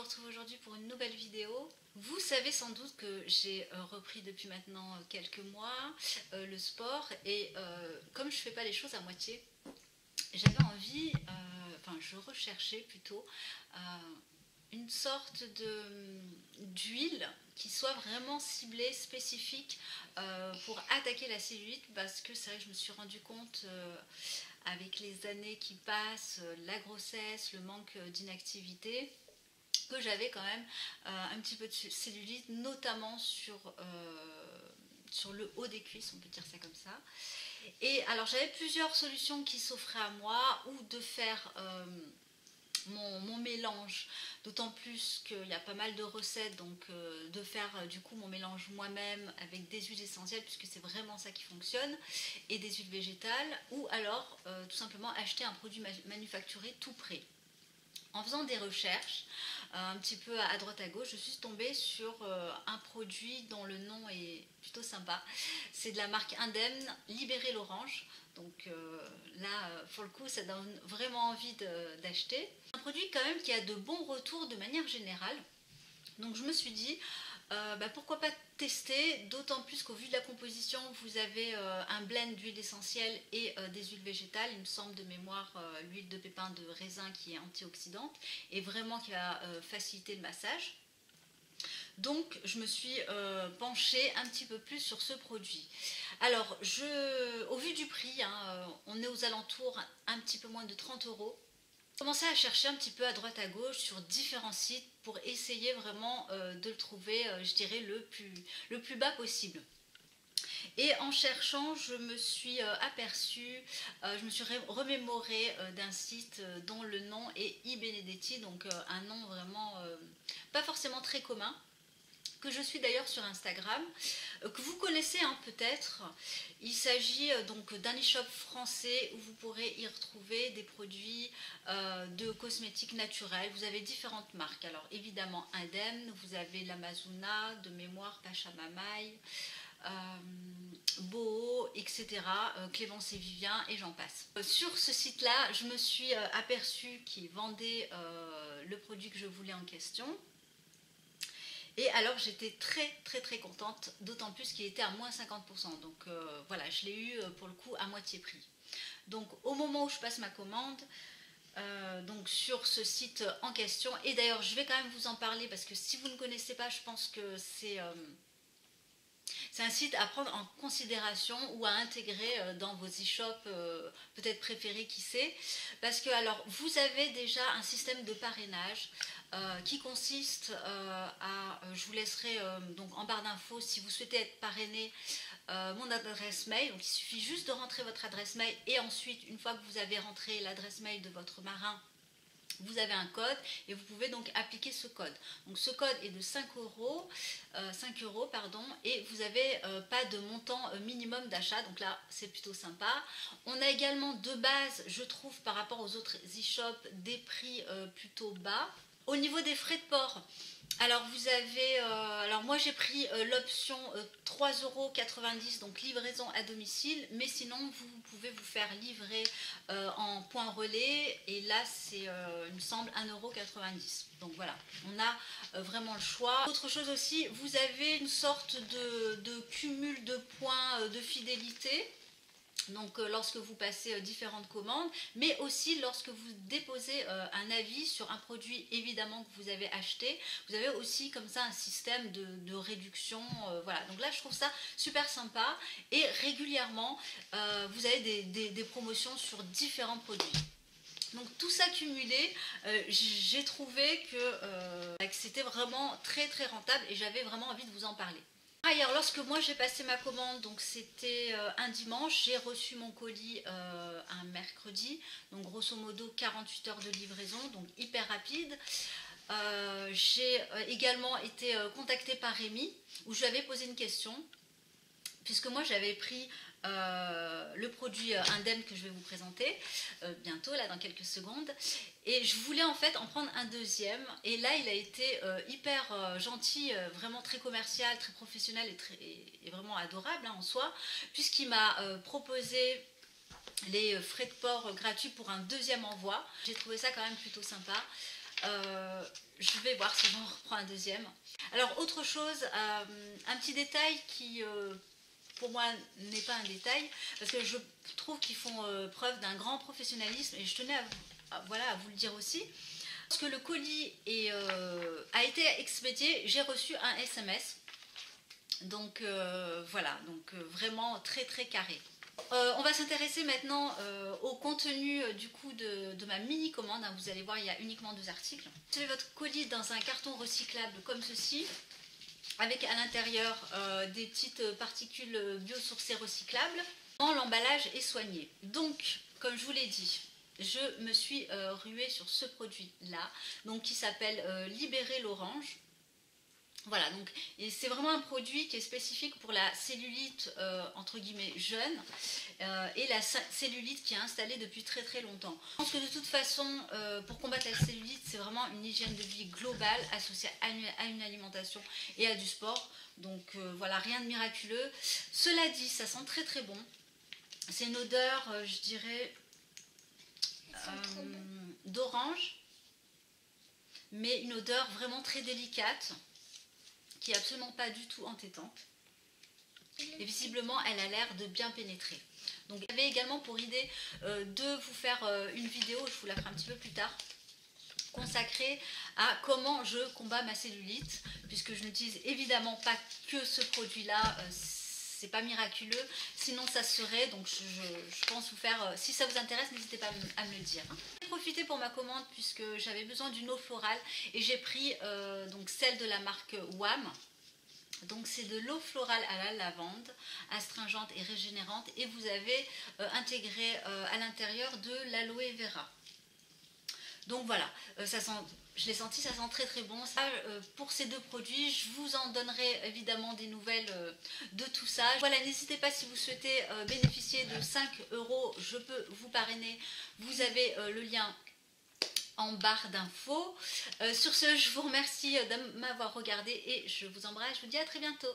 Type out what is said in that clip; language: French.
retrouve aujourd'hui pour une nouvelle vidéo. Vous savez sans doute que j'ai repris depuis maintenant quelques mois le sport et comme je fais pas les choses à moitié, j'avais envie, je recherchais plutôt une sorte d'huile qui soit vraiment ciblée, spécifique pour attaquer la cellulite, parce que c'est vrai que je me suis rendu compte avec les années qui passent, la grossesse, le manque d'inactivité, que j'avais quand même un petit peu de cellulite, notamment sur le haut des cuisses, on peut dire ça comme ça. Et alors j'avais plusieurs solutions qui s'offraient à moi, ou de faire mon mélange, d'autant plus qu'il y a pas mal de recettes, donc de faire du coup mon mélange moi-même avec des huiles essentielles, puisque c'est vraiment ça qui fonctionne, et des huiles végétales, ou alors tout simplement acheter un produit manufacturé tout prêt. En faisant des recherches un petit peu à droite à gauche, je suis tombée sur un produit dont le nom est plutôt sympa. C'est de la marque Indemne, Libérer l'orange. Donc là, pour le coup, ça donne vraiment envie d'acheter. Un produit quand même qui a de bons retours de manière générale. Donc je me suis dit, pourquoi pas tester, d'autant plus qu'au vu de la composition, vous avez un blend d'huile essentielle et des huiles végétales. Il me semble de mémoire l'huile de pépins de raisin qui est antioxydante et vraiment qui va faciliter le massage. Donc je me suis penchée un petit peu plus sur ce produit. Alors au vu du prix, on est aux alentours un petit peu moins de 30 €. J'ai commencé à chercher un petit peu à droite à gauche sur différents sites pour essayer vraiment de le trouver, je dirais, le plus bas possible. Et en cherchant, je me suis aperçue, je me suis remémorée d'un site dont le nom est iBenedetti, donc un nom vraiment pas forcément très commun, que je suis d'ailleurs sur Instagram, que vous connaissez peut-être. Il s'agit donc d'un e-shop français où vous pourrez y retrouver des produits de cosmétiques naturels. Vous avez différentes marques. Alors évidemment Indemne, vous avez l'Amazona, de mémoire Pachamamaï, Boho, etc., Clémence et Vivien, et j'en passe. Sur ce site-là, je me suis aperçue qu'ils vendaient le produit que je voulais en question. Et alors j'étais très contente, d'autant plus qu'il était à moins 50%. Donc voilà, je l'ai eu pour le coup à moitié prix. Donc au moment où je passe ma commande, donc sur ce site en question, et d'ailleurs je vais quand même vous en parler parce que si vous ne connaissez pas, je pense que c'est un site à prendre en considération ou à intégrer dans vos e-shops peut-être préférés, qui sait. Parce que alors vous avez déjà un système de parrainage qui consiste je vous laisserai donc en barre d'infos, si vous souhaitez être parrainé, mon adresse mail. Donc il suffit juste de rentrer votre adresse mail, et ensuite une fois que vous avez rentré l'adresse mail de votre marin, vous avez un code et vous pouvez donc appliquer ce code. Donc ce code est de 5 €, et vous n'avez pas de montant minimum d'achat, donc là c'est plutôt sympa. On a également de base, je trouve, par rapport aux autres e-shops, des prix plutôt bas. Au niveau des frais de port, alors vous avez, moi j'ai pris l'option 3,90 €, donc livraison à domicile, mais sinon vous pouvez vous faire livrer en point relais, et là c'est il me semble 1,90 €. Donc voilà, on a vraiment le choix. Autre chose aussi, vous avez une sorte de cumul de points de fidélité. Donc lorsque vous passez différentes commandes, mais aussi lorsque vous déposez un avis sur un produit évidemment que vous avez acheté, vous avez aussi comme ça un système de réduction. Voilà, donc là je trouve ça super sympa, et régulièrement vous avez des promotions sur différents produits. Donc tout ça cumulé, j'ai trouvé que c'était vraiment très rentable, et j'avais vraiment envie de vous en parler. Alors lorsque moi j'ai passé ma commande, donc c'était un dimanche, j'ai reçu mon colis un mercredi, donc grosso modo 48 heures de livraison, donc hyper rapide. J'ai également été contactée par Rémi, où je lui avais posé une question, puisque moi j'avais pris le produit Indemne que je vais vous présenter bientôt, là dans quelques secondes, et je voulais en fait en prendre un deuxième, et là il a été hyper gentil, vraiment très commercial, très professionnel, et vraiment adorable en soi, puisqu'il m'a proposé les frais de port gratuits pour un deuxième envoi. J'ai trouvé ça quand même plutôt sympa. Je vais voir si j'en reprends un deuxième. Alors autre chose, un petit détail qui pour moi n'est pas un détail, parce que je trouve qu'ils font preuve d'un grand professionnalisme, et je tenais à vous le dire aussi. Lorsque le colis a été expédié, j'ai reçu un SMS. Donc voilà, donc vraiment très très carré. On va s'intéresser maintenant au contenu du coup de ma mini commande. Vous allez voir, il y a uniquement 2 articles. Vous avez votre colis dans un carton recyclable comme ceci, avec à l'intérieur des petites particules biosourcées recyclables. L'emballage est soigné. Donc, comme je vous l'ai dit, je me suis ruée sur ce produit-là, donc qui s'appelle Libérer l'orange. Voilà, donc c'est vraiment un produit qui est spécifique pour la cellulite entre guillemets jeune et la cellulite qui est installée depuis très très longtemps. Je pense que de toute façon, pour combattre la cellulite, c'est vraiment une hygiène de vie globale associée à une alimentation et à du sport. Donc voilà, rien de miraculeux. Cela dit, ça sent très très bon. C'est une odeur, je dirais, d'orange, mais une odeur vraiment très délicate, qui est absolument pas du tout entêtante. Et visiblement, elle a l'air de bien pénétrer. Donc, j'avais également pour idée de vous faire une vidéo, je vous la ferai un petit peu plus tard, consacrée à comment je combats ma cellulite, puisque je n'utilise évidemment pas que ce produit-là. C'est pas miraculeux, sinon ça serait, donc je pense vous faire, si ça vous intéresse, n'hésitez pas à me le dire. J'ai profité pour ma commande puisque j'avais besoin d'une eau florale et j'ai pris donc celle de la marque WAM. Donc c'est de l'eau florale à la lavande, astringente et régénérante, et vous avez intégré à l'intérieur de l'aloe vera. Donc voilà, ça sent, je l'ai senti, ça sent très très bon. Ça, pour ces 2 produits, je vous en donnerai évidemment des nouvelles de tout ça. Voilà, n'hésitez pas si vous souhaitez bénéficier de 5 €, je peux vous parrainer. Vous avez le lien en barre d'infos. Sur ce, je vous remercie de m'avoir regardé et je vous embrasse. Je vous dis à très bientôt.